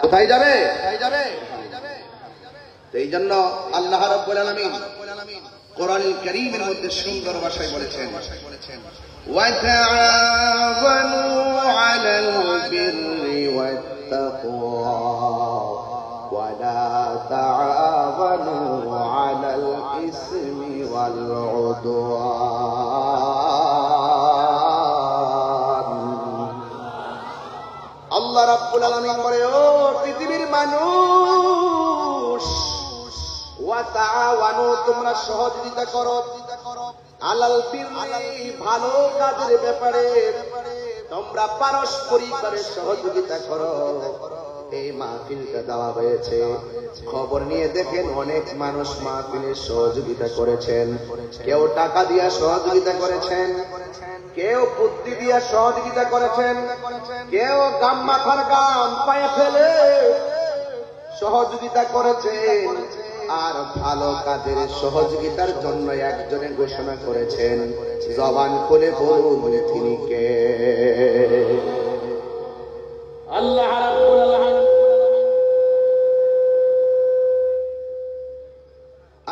কোথায় যাবে? এই জন্য আল্লাহ রাব্বুল আলামিন কোরআনুল কারীমের মধ্যে সুন্দর ভাষায় বলেছেন, ওয়াতাআওয়ানু আলাল বিররি ওয়াত-তাকওয়া ওয়া লা তাআওয়ানু আলাল ইসমি ওয়াল উদওয়ান। আল্লাহ রাব্বুল আলামিন বলে, ও পৃথিবীর মানুষ, ওয়াতাআওয়ানু তোমরা সহযোগিতা করো, আলাল বিররি ভালো কাজের ব্যাপারে তোমরা পারস্পরিকভাবে সহযোগিতা করো। এই মাহফিলটা দেওয়া হয়েছে, খবর নিয়ে দেখেন অনেক মানুষ মাহফিলে সহযোগিতা করেছেন। কেউ টাকা দিয়া সহযোগিতা করেছেন, কেউ বুদ্ধি দিয়া সহযোগিতা করেছেন, কেউ গাম মাথার গাম পায়ে ফেলে সহযোগিতা করেছেন। আর ভালো কাজের সহযোগিতার জন্য একজনে ঘোষণা করেছেন, জবান খুলে বলুন তিনি কে? আল্লাহ রাব্বুল আলামিন।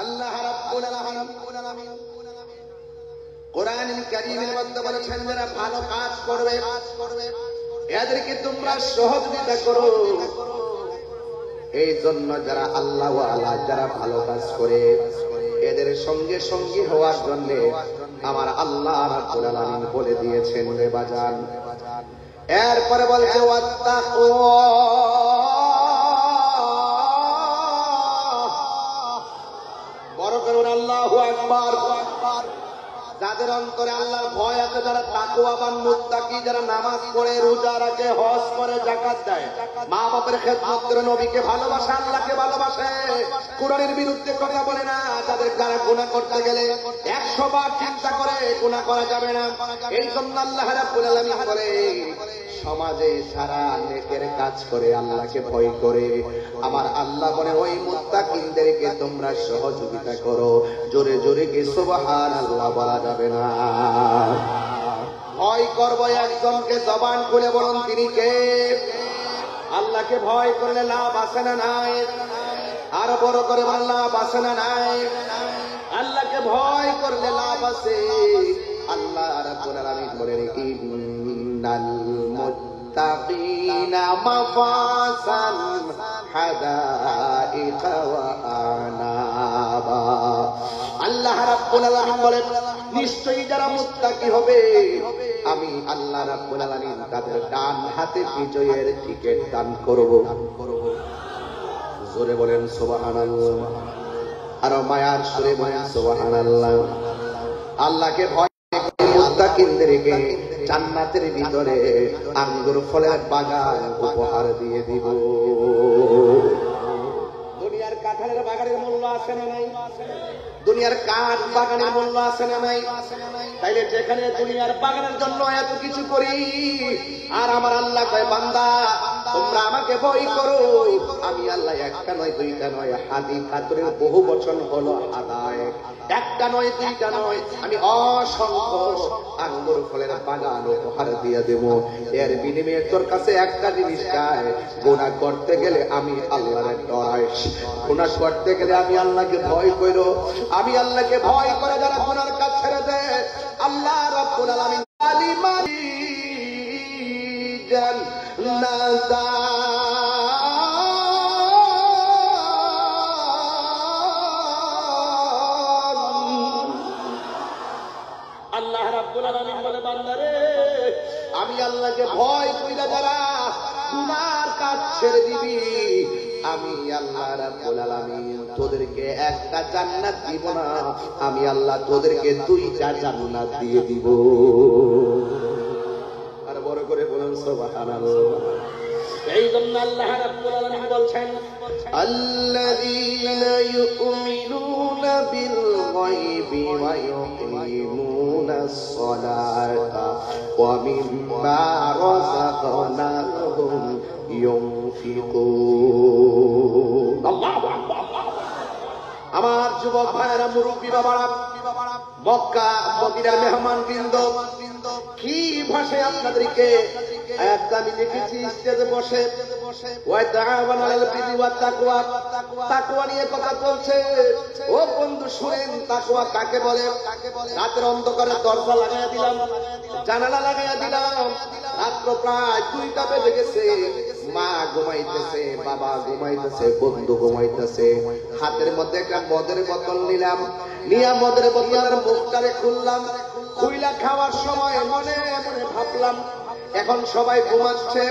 আল্লাহ রাব্বুল আলামিন কোরআনুল কারীমের মধ্যে বলেছেন, যারা ভালো কাজ করবে এদেরকে তোমরা সহযোগিতা করো। এই জন্য যারা আল্লাহ ওয়ালা, যারা ভালো কাজ করে এদের সঙ্গে সঙ্গী হওয়ার জন্য আমার আল্লাহ রাব্বুল আলামিন বলে দিয়েছেন রে বাজান। এরপরে বলছে ওয়াত্তাকওয়া, বড় করুন আল্লাহু আকবার। যাদের অন্তরে আল্লাহর ভয় আছে, যারা তাকওয়াবান মুত্তাকি, যারা নামাজ পড়ে, রোজা রাখে, হজ করে, যাকাত দেয়, মা বাবার খেদমত করে, নবীকে ভালোবাসে, আল্লাহকে ভালোবাসে, কুরআনের বিরুদ্ধে কথা বলে না, যাদের যারা গুনাহ করতে গেলে 100 বার চিন্তা করে গুনাহ করা যাবে না। এই জন্য আল্লাহ রাব্বুল আলামিন বলে, সমাজে যারা নেকের কাজ করে, আল্লাহকে ভয় করে, আমার আল্লাহ বলে ওই মুত্তাকিনদেরকে তোমরা সহযোগিতা করো। জোরে জোরে কি সুবহানাল্লাহ বলা যাবে না? ভয় করবো একজনকে, জবান খুলে বলুন তিনি কে? আল্লাহকে ভয় করলে লাভ আছে না নাই? আরো বড় করে বল, লাভ আছে না নাই? আল্লাহকে ভয় করলে লাভ আছে। আল্লাহ রাব্বুল আলামিন বলেন, ইন্নাল মুত্তাকিনা মাফাসান হাদাইকা ওয়া আনাবা। আল্লাহ রাব্বুল আলামিন বলেন, নিশ্চয়ই যারা মুত্তাকি হবে আমি আল্লাহ রাব্বুল আলামিন তাদের ডান হাতে বিজয়ের টিকিট দান করব। জোরে বলেন সুবহানাল্লাহ, আর মায়ার সুরে বলেন সুবহানাল্লাহ। আল্লাহকে ভয় মুত্তাকিনদেরকে জান্নাতের ভিতরে আঙ্গুর ফলের বাগান উপহার দিয়ে দিব। দুনিয়ার কাঁঠালের বাগানের মূল্য আছে না নাই? দুনিয়ার কাঠ বাগানের মূল্য আছে না নাই? তাইলে যেখানে দুনিয়ার বাগানের জন্য এত কিছু করি, আর আমার আল্লাহ কয়, বান্দা তোমরা আমাকে ভয় করো, আমি আল্লাহ একটা নয় দুইটা নয়, হাদি কাতরের বহু বচন হলো হাদায়, একটা নয় দুইটা নয়, আমি অসংখ্য আঙ্গুর ফলের বাগান উপহার দিয়ে দেব। এর বিনিময়ে তোর কাছে একটা জিনিস চাই, গুনাহ করতে গেলে আমি আল্লাহর ডরাই, গুনাহ করতে গেলে আমি আল্লাহকে ভয় করো। আমি আল্লাহকে ভয় করে যারা গুনার কাজ ছেড়ে দেয়, আল্লাহ রাব্বুল আলামিন আলিমানি জান্নাতা আল্লাহ রাব্বুল আলামিন বলে, বান্দারে আমি আল্লাহকে ভয় কইরা যারা গুনার কাজ ছেড়ে দিবি, আমি আল্লাহ রাব্বুল আলামিন তোদেরকে একটা জান্নাত দিব না, আমি আল্লাহ তোদেরকে 2টা জান্নাত দিয়ে দিব। আর বড় করে বলুন সুবহানাল্লাহ। এই জন্য আল্লাহ রাব্বুল আলামিন বলছেন, আল্লাযীনা ইউমিনুনা বিল গায়বি ওয়া ইউকিমুনাস সালাতা ওয়া মিম্মা রাযাকনাহুম ইউনফিকুন। আল্লাহু আকবার। আমার যুবক ভাইরা, মুরব্বী বাবারা, মক্কা মদিনার মেহমান বৃন্দ, কি ভাষায় আপনাদেরকে একটা আমি দেখেছি স্টেজে বসে ওয়া তাআওয়ানু আলাল বিররি ওয়াত তাকওয়া, তাকওয়া নিয়ে কথা চলছে। ও বন্ধু শুনেন, তাকওয়া কাকে বলে? রাতের অন্ধকারে দরজা লাগাইয়া দিলাম, জানালা লাগাইয়া দিলাম, রাত্র প্রায় 2টা বেজে গেছে, মা ঘুমাইতেছে, বাবা ঘুমাইতেছে, বন্ধু ঘুমাইতেছে। হাতের মধ্যে একটা মদের বোতল নিলাম, নিয়া মদের বোতলের মুখটারে খুললাম, খুইলা খাওয়ার সময় মনে মনে ভাবলাম এখন সবাই ঘুমাচ্ছে,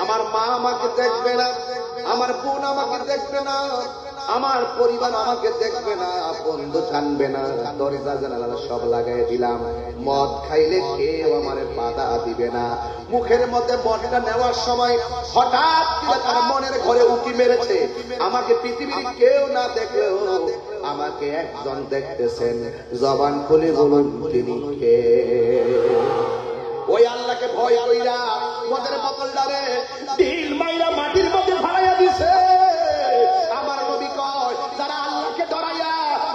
আমার মা আমাকে দেখবে না, আমার বোন আমাকে দেখবে না, আমার পরিবার আমাকে দেখবে না, বন্ধু জানবে না, দরজা জানালা সব লাগাই দিলাম। মদ খাইলে কেউ আমার বাধা দিবে না। মুখের মধ্যে মদটা নেওয়ার সময় হঠাৎ করে তার মনের ঘরে উঁকি মেরেছে, আমাকে পৃথিবীর কেউ না দেখলেও আমাকে একজন দেখতেছেন, জবান খুলে বলুন তিনি কে? ওই আল্লাহকে ভয় কইরা মদের বোতলটারে ঢিল মাইরা মাটির মধ্যে ফালাইয়া দিছে। আমার নবী কয়, যারা আল্লাহকে ডরাইয়া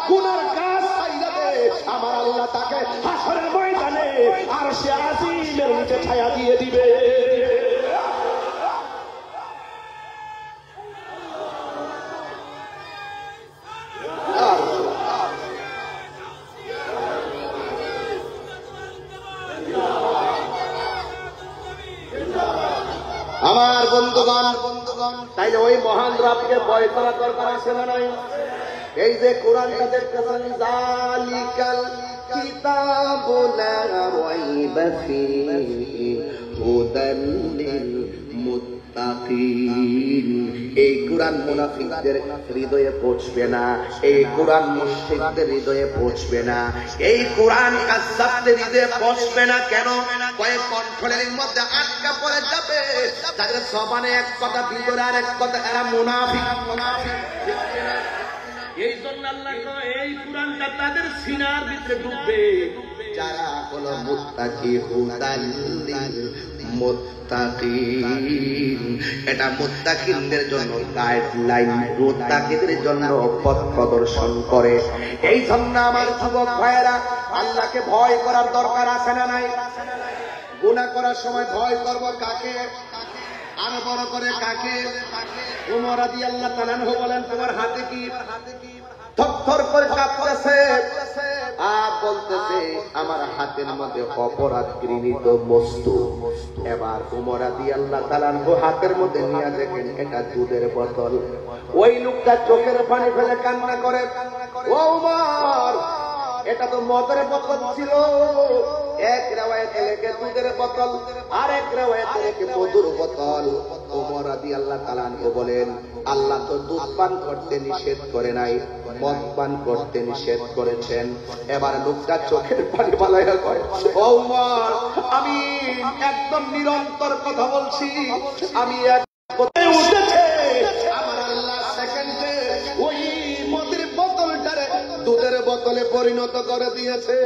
গুনার কাজ ছাইরা দেয়, আমার আল্লাহ তাকে হাসরের ময়দানে আরশে আজিমের নিচে ছায়া দিয়ে দিবে। আমার বন্ধুগণ, তাইলে ওই মহান রবকে ভয় করা দরকার আছে না নাই? এই যে কোরআনটা দেখতেছেন, যালিকাল কিতাবু লা রাইবা ফীহি হুদাল লিল মুত্তাকিন। এই কোরআন মুনাফিকদের হৃদয়ে পৌঁছবে না, এই কোরআন মুশরিকদের হৃদয়ে পৌঁছবে না, এই কোরআন কাযযাবদের হৃদয়ে পৌঁছবে না। কেন? কয়েক কণ্ঠের মধ্যে আটকা পড়ে যাবে, তাদের জবানে এক কথা, ভিতরে আর এক কথা, এরা মুনাফিক। এই জন্য আল্লাহ কয় এই কোরআনটা তাদের সিনার ভিতরে ঢুকবে যারা হলো মুত্তাকি, হুদাল লিল মুত্তাকিন। এটা মুত্তাকিনদের জন্য গাইডলাইন, মুত্তাকিদের জন্য পথ প্রদর্শন করে। এই জন্য আমার যুবক ভাইয়েরা, আল্লাহকে ভয় করার দরকার আছে না নাই? গুনাহ করার সময় ভয় করব কাকে? আরো বড় করে কাকে? উমর রাদিয়াল্লাহু তাআলা আনহু বলেন, তোমার হাতে কি? থরথর করে কাঁপতেছে আর বলতেছে, আমার হাতের মধ্যে অপরাধ ঘৃণিত বস্তু। এবার উমর রাদিয়াল্লাহু তাআলা আনহু হাতের মধ্যে নিয়ে দেখেন এটা দুধের বোতল। ওই লোকটা চোখের পানি ফেলে কান্না করে, ও উমর, এটা তো মদের বোতল ছিল। এক রিওয়ায়াতে লেখে দুধের বোতল, আর এক রিওয়ায়াতে লেখে মধুর বোতল। ওমর রাদিয়াল্লাহু তাআলা আনহু বলেন, আল্লাহ তো দুধ পান করতে নিষেধ করে নাই, মদ পান করতে নিষেধ করেছেন। এবার লোকটা চোখের পানি বালাইয়া কয়, ও উমর, আমি একদম নিরন্তর কথা বলছি, আমি এক কথায় উঠেছে আমার আল্লাহ সেকেন্ডে ওই মদের বোতলটারে দুধের বোতলে পরিণত করে দিয়েছে।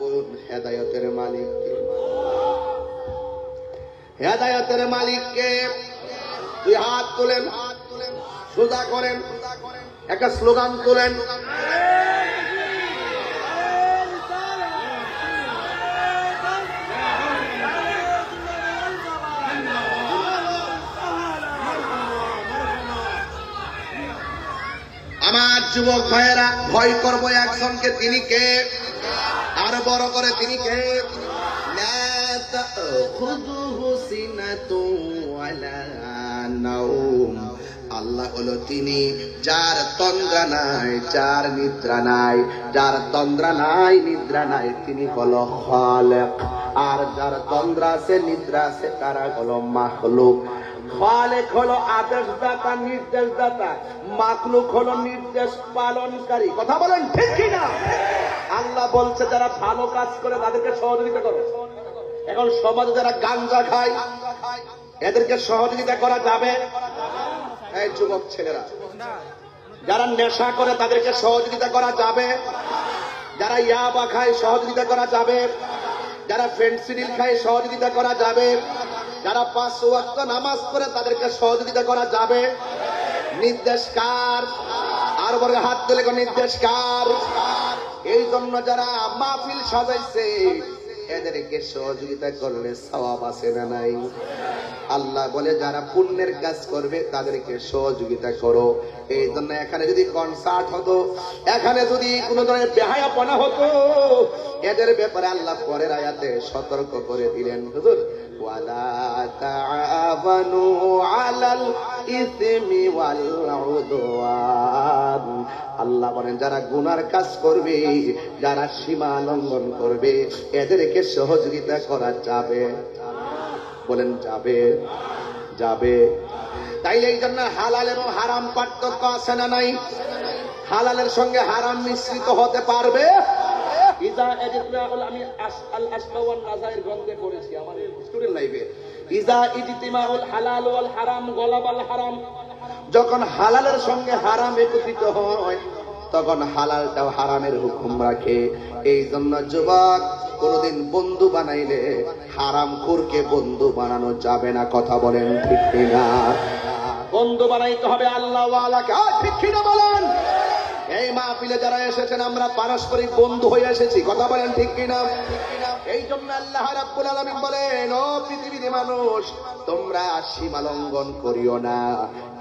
বলুন হেদায়েতের মালিক কে? হেদায়েতের মালিক কে? দুই হাত তোলেন, সোজা করেন, একটা স্লোগান তোলেন, আমার যুবক ভাইয়েরা, ভয় করবো একজনকে, তিনি কে? আরো বড় করে, তিনি কে? লা তাখুযুহু সিনাতুন ওয়ালা নাওম। আল্লাহ হলো তিনি যার তন্দ্রা নাই, যার নিদ্রা নাই, যার তন্দ্রা নাই, নিদ্রা নাই, তিনি হলো খালেক। আর যার তন্দ্রা আছে, নিদ্রা আছে, তারা হলো মাখলুক। খালেক হলো আদেশদাতা, নির্দেশদাতা, মাখলুক হলো নির্দেশ পালনকারী। কথা বলেন ঠিক কিনা? আল্লাহ বলছে যারা ভালো কাজ করে তাদেরকে সহযোগিতা করো। এখন সমাজে যারা গাঞ্জা খায় এদেরকে সহযোগিতা করা যাবে? এই যুবক ছেলেরা, যারা নেশা করে তাদেরকে সহযোগিতা করা যাবে? যারা ইয়াবা খায় সহযোগিতা করা যাবে? যারা ফেন্সিডিল খায় সহযোগিতা করা যাবে? যারা 5 ওয়াক্ত নামাজ পড়ে তাদেরকে সহযোগিতা করা যাবে? নির্দেশ কার? আর বড় হাত তুলে নির্দেশ কার? এই জন্য যারা মাহফিল সাজাইছে এদেরকে সহযোগিতা করলে সওয়াব আছে না নাই? আল্লাহ বলে যারা পুণ্যের কাজ করবে তাদেরকে সহযোগিতা করো। এই জন্য এখানে যদি কনসার্ট হতো, এখানে যদি কোনো ধরনের বেহায়াপনা হতো, এদের ব্যাপারে আল্লাহ পরের আয়াতে সতর্ক করে দিলেন, হুজুর ওয়ালা তাআবানু আলাল ইসমি ওয়াল উদওয়ান। আল্লাহ বলেন যারা গুনার কাজ করবে, যারা সীমা লঙ্ঘন করবে, এদেরকে সহযোগিতা করা যাবে? বলেন যাবে? যাবে। তাইলে এই জন্য হালাল এবং হারাম পার্থক্য আছে না নাই? হালালের সঙ্গে হারাম মিশ্রিত হতে পারবে? ইজা ইজতিমাউল, আমি আল আসমা ওয়ান নাযাইর গ্রন্থে পড়েছি আমার স্টুডেন্ট লাইফে, ইজা ইজতিমাউল হালাল ওয়াল হারাম গলাবাল হারাম। যখন হালালের সঙ্গে হারাম একত্রিত হয় তখন হালালটাও হারামের হুকুম রাখে। এই জন্য যুবক, কোনদিন বন্ধু বানাইলে হারামখোরকে বন্ধু বানানো যাবে না। কথা বলেন ঠিক কিনা? বন্ধু বানাইতে হবে আল্লাহ ওয়ালাকে। ঠিক কিনা বলেন? এই মাহফিলে যারা এসেছেন আমরা পারস্পরিক বন্ধু হয়ে এসেছি। কথা বলেন ঠিক কিনা? এই জন্য আল্লাহ রাব্বুল আলামিন বলেন, ও পৃথিবীর মানুষ, তোমরা সীমা লঙ্ঘন করিও না।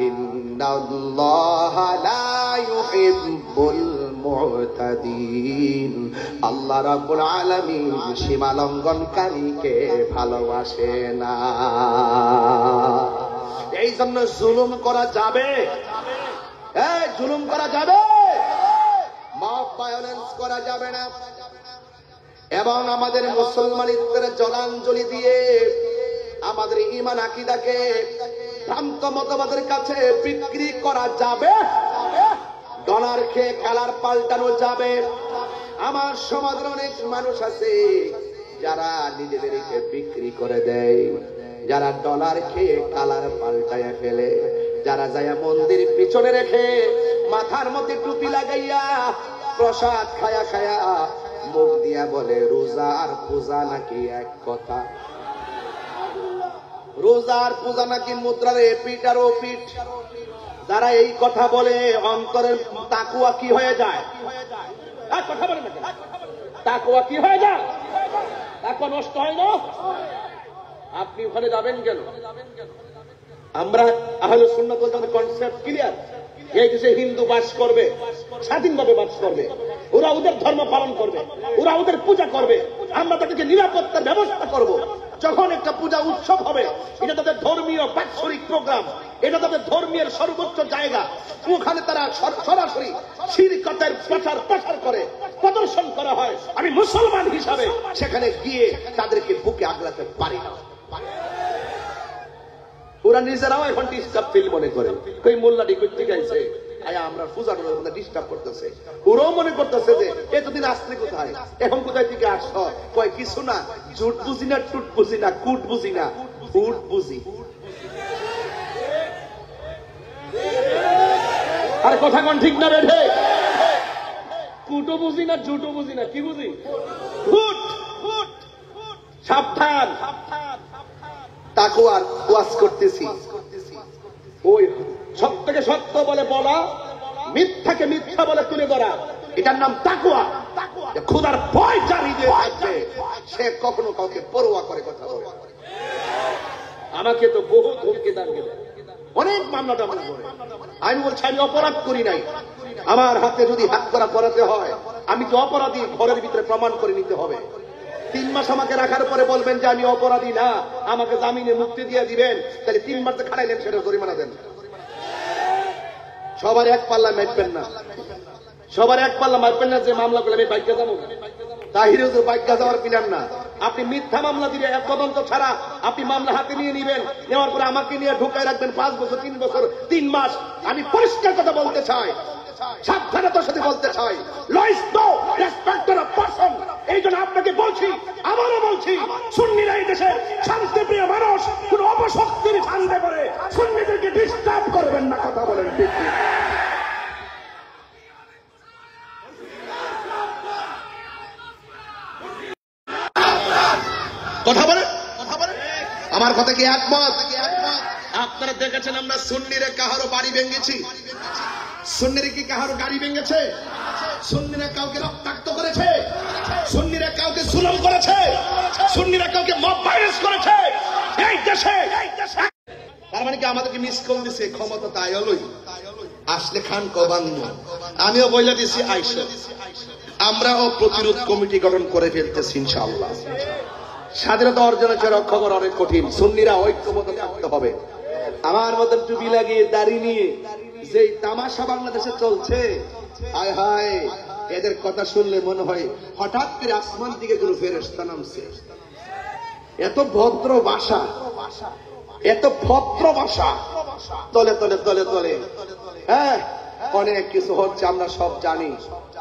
ইন্নাল্লাহা লা ইউহিব্বুল মুতাদিন। আল্লাহ রাব্বুল আলামিন সীমা লঙ্ঘনকারীকে ভালোবাসে না। এই জন্য জুলুম করা যাবে? জুলুম করা যাবে? মব ভায়োলেন্স করা যাবে না। এবং আমাদের মুসলমানিত্বের জলাঞ্জলি দিয়ে আমাদের ঈমান আকীদাকে ভ্রান্ত মতবাদের কাছে বিক্রি করা যাবে? ডলার খেয়ে কালার পাল্টানো যাবে? আমার সমাজের অনেক মানুষ আছে যারা নিজেদেরকে বিক্রি করে দেয়, যারা ডলার খেয়ে কালার পাল্টায় ফেলে, যারা যায় মন্দির পিছনে রেখে মাথার মধ্যে টুপি লাগাইয়া প্রসাদ খায়া খায়া মুখ দিয়া বলে রোজা আর পূজা নাকি এক কথা। রোজা আর পূজা নাকি মুদ্রার এপিঠ আর ওপিঠ। যারা এই কথা বলে অন্তরের তাকওয়া কি হয়ে যায়? কথা বলে না, তাকওয়া কি হয়ে যায়? তাকওয়া নষ্ট হয় না? আপনি ওখানে যাবেন কেন? আমরা আহলে সুন্নাত ওয়াল জামাতের কনসেপ্ট ক্লিয়ার। এই দেশে হিন্দু বাস করবে, স্বাধীনভাবে বাস করবে, ওরা ওদের ধর্ম পালন করবে, ওরা ওদের পূজা করবে, আমরা তাদেরকে নিরাপত্তার ব্যবস্থা করব। যখন একটা পূজা উৎসব হবে, এটা তাদের ধর্মীয় বাৎসরিক প্রোগ্রাম, এটা তাদের ধর্মীয় সর্বোচ্চ জায়গা, ওখানে তারা সরাসরি শিরকাতের প্রচার করে, প্রদর্শন করা হয়। আমি মুসলমান হিসাবে সেখানে গিয়ে তাদেরকে বুকে আগলাতে পারি না। ওরা নিজেরাও এখন ডিস্টার্ব ফিল মনে করে, কই মোল্লাটি কই থেকে আইছে, আয়া আমরা পূজা করার মধ্যে ডিস্টার্ব করতেছে। ওরাও মনে করতেছে যে এতদিন আসলে কোথায়, এখন কোথায় থেকে আসছ? কয় কিছু না, জুট বুঝি না, টুট বুঝি না, কুট বুঝি না, ফুট বুঝি। আরে কথা কোন ঠিক না বেঠে? কুটো বুঝি না, জুটো বুঝি না, কি বুঝি? ফুট। সাবধান। তাকওয়ার ওয়াজ করতেছি। ওই সত্যকে সত্য বলে বলা, মিথ্যাকে মিথ্যা বলে তুলে ধরা, এটার নাম তাকওয়া। খোদার ভয় জারি দিয়ে থাকবে, সে কখনো কাউকে পরোয়া করে কথা বলে। আমাকে তো বহু ধমকি দাঁড়িয়ে দেয়, অনেক মামলা টামলা করে। আমি বলছি আমি অপরাধ করি নাই। আমার হাতে যদি হাত করা করাতে হয়, আমি কি অপরাধী? ঘরের ভিতরে প্রমাণ করে নিতে হবে। 3 মাস আমাকে রাখার পরে বলবেন যে আমি অপরাধী না, আমাকে জামিনে মুক্তি দিয়ে দিবেন, তাহলে 3 মাস খাড়াইলেন, সেটা জরিমানা দেন। সবার এক পাল্লা মারবেন না, সবার এক পাল্লা মারবেন না। যে মামলা করলে আমি বাইকে যাবো, তাহির বাইকে যাওয়ার পিলাম না। আপনি মিথ্যা মামলা দিলে এক তদন্ত ছাড়া আপনি মামলা হাতে নিয়ে নিবেন, নেওয়ার পরে আমাকে নিয়ে ঢুকায় রাখবেন 5 বছর, 3 বছর, 3 মাস। আমি পরিষ্কার কথা বলতে চাই, সাবধানতার সাথে বলতে চাই, লয়েস নো রেসপেক্ট অফ পারসন। এই জন্য আপনাকে বলছি, আবারও বলছি, সুন্নিরা এই দেশে শান্তিপ্রিয় মানুষ, কোন অপশক্তির ফান্দে করে সুন্নিদেরকে ডিস্টার্ব করবেন না। কথা বলেন ঠিক? কথা বলে আমার কথা কি একমত? আপনারা দেখেছেন আমরা সুন্নিরা কাহারও বাড়ি ভেঙেছি? সুন্নিরা কি কাহারও গাড়ি ভেঙেছে? সুন্নিরা কাউকে রক্তাক্ত করেছে? সুন্নিরা কাউকে জুলুম করেছে? সুন্নিরা কালকে মব ভাইরাস করেছে এই দেশে। তার মানে কি আমাদেরকে মিস কল দিছে ক্ষমতা তাই হলোই আসলে খান কবান্ন। আমিও বলে দিছি আইসা আমরাও প্রতিরোধ কমিটি গঠন করে ফেলতেছি ইনশাআল্লাহ। স্বাধীনতা অর্জনের রক্ষা করা অনেক কঠিন। সুন্নিরা ঐক্যবদ্ধ থাকতে হবে। আমার মতন টুপি লাগিয়ে দাড়ি নিয়ে যে তামাশা বাংলাদেশে চলছে, হায় হায়, এদের কথা শুনলে মনে হয় হঠাৎ করে আসমান থেকে কোনো ফেরেশতা নামছে। এত ভদ্র ভাষা, এত ভদ্র ভাষা, তলে তলে তলে তলে, হ্যাঁ অনেক কিছু হচ্ছে আমরা সব জানি,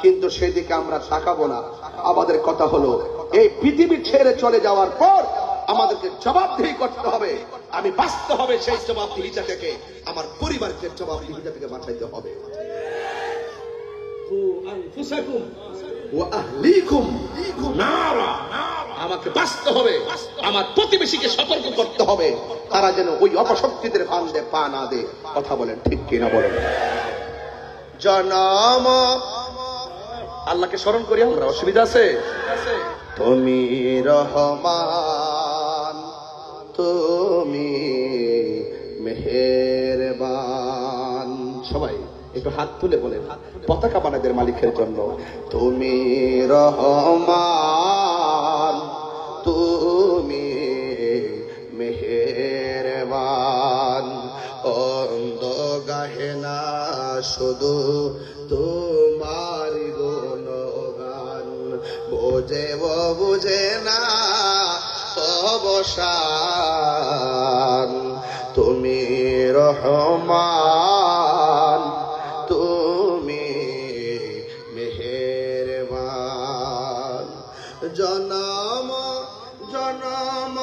কিন্তু সেদিকে আমরা তাকাবো না। আমাদের কথা হলো এই পৃথিবী ছেড়ে চলে যাওয়ার পর আমাদেরকে জবাবদিহি করতে হবে। আমি বাঁচতে হবে সেই জবাবদিহিতা থেকে, আমার পরিবারকে জবাবদিহিতা থেকে বাঁচাইতে হবে। আমাকে বাঁচতে হবে, আমার প্রতিবেশীকে সতর্ক করতে হবে, তারা যেন ওই অপশক্তিদের ফান্দে পা না দেয়। কথা বলেন ঠিক কিনা বলেন? জনম আল্লাহকে স্মরণ করি আমরা, অসুবিধা আছে? তুমি রহমান, তুমি মেহেরবান। সবাই একটু হাত তুলে বলেন পতাকা বানাদের মালিকের জন্য। তুমি রহমান, তুমি মেহেরবান, অন্ধ গাহে না শুধু তোমার গুণগান, বোঝে বুঝে না অবসান। তুমি রহমান, তুমি মেহেরবান। জনম জনম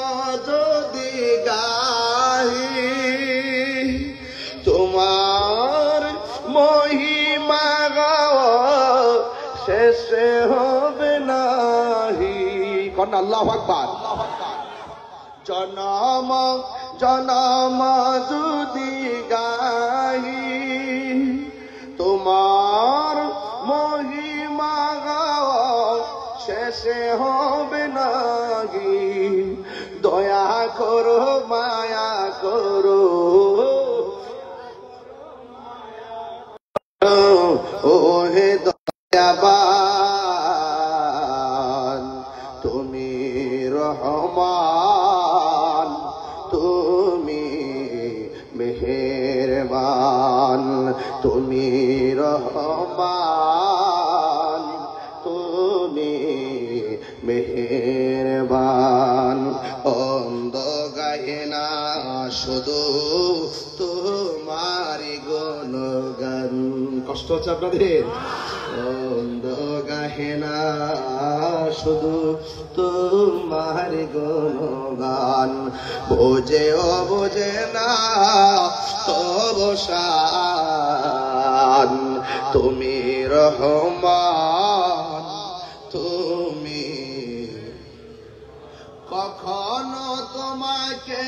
যদি গাহি তোমার মহিমা শেষে হবে নাহি। কন্যা আল্লাহু আকবার। জনম জনম যদি গাহি তোমার মহিমা শেষে হবে নাহি। দয়া করো মায়া করো ওহে দয়াবান, তুমি রহমান, তুমি মেহেরবান। তুমি রহমান, তুমি মেহেরবান। অন্ধ গায়ে না শুধু তোমারি গুণগান। কষ্ট হচ্ছে আপনাদের? অন্ধ গাহে না শুধু তোমার গুণগান, বোঝে ও বোঝে না অবসান। তুমি রহমান, তুমি কখনো তোমাকে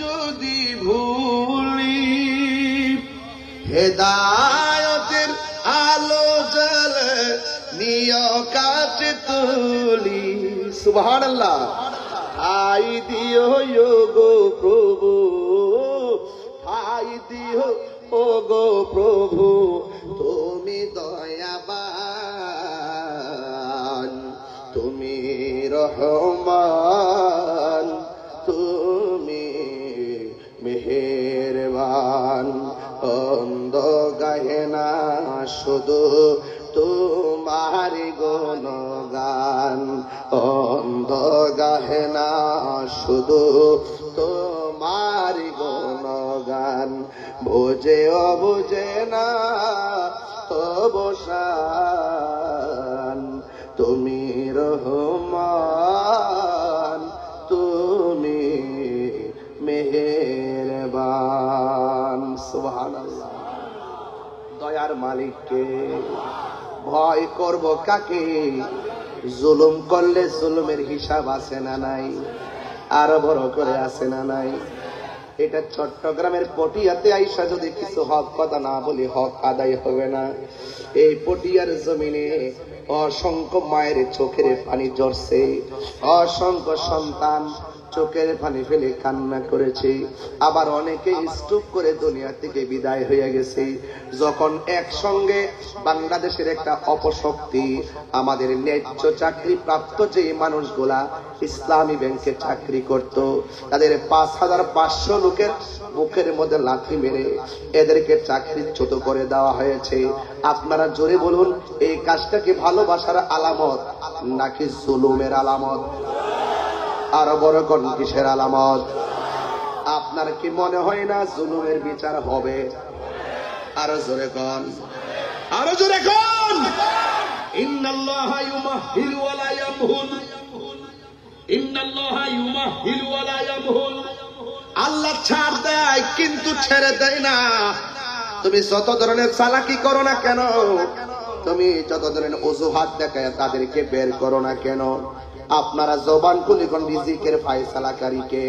যদি ভুলি, হেদায়তের আলো জ্বলে নিয় কাছে তুলি। সুবহানাল্লাহ। ঠাই দিও গো প্রভু, ঠাই দিও ও গো প্রভু, তুমি দয়াবান, তুমি রহমান, তুমি মেহেরবান। অন্ধ গাহে না শুধু তোমার গুণগান, অন্ধ গাহে না শুধু তোমার গুণগান, বোঝে অবুঝে না অবসান। তুমি রহমান, তুমি মেহেরবান। সুবহানাল্লাহ। দয়ার মালিককে ভয় করব কাকে? জুলুম করলে জুলুমের হিসাব আছে না নাই? আরো বড় করে আছে না নাই? এটা চট্টগ্রামের পটিয়াতে আইসা যদি কিছু হক কথা না বলি হক আদায় হবে না। এই পটিয়ার জমিনে অসংখ্য মায়ের চোখের পানি ঝরছে, অসংখ্য সন্তান চোখের পানি ফেলে কান্না করেছে, আবার অনেকে স্ট্রোক করে দুনিয়া থেকে বিদায় হয়ে গেছে। যখন একসঙ্গে বাংলাদেশের একটা অপশক্তি আমাদের ন্যায্য চাকরি প্রাপ্ত যে মানুষগুলা ইসলামী ব্যাংকে চাকরি করত, তাদের ৫,৫০০ লোকের মুখের মধ্যে লাথি মেরে এদেরকে চাকরিচ্যুত করে দেওয়া হয়েছে। আপনারা জোরে বলুন, এই কাজটা কি ভালোবাসার আলামত নাকি জুলুমের আলামত? আরো বড় কোন কিসের আলামত? আপনার কি মনে হয় না জুলুমের বিচার হবে? আরো জোরে কোন, আরো জোরে কোন। ইন্নাল্লাহা ইউমাহিলু ওয়া লা ইয়ামহুল, ইন্নাল্লাহা ইউমাহিলু ওয়া লা ইয়ামহুল। আল্লাহ ছাড় দেয় কিন্তু ছেড়ে দেয় না। তুমি যত ধরনের চালাকি করো না কেন, তুমি যত ধরনের অজুহাত দেখায় তাদেরকে বের করো না কেন, আপনারা জবান খুলে কোন রিজিকের ফায়সালাকারী কে?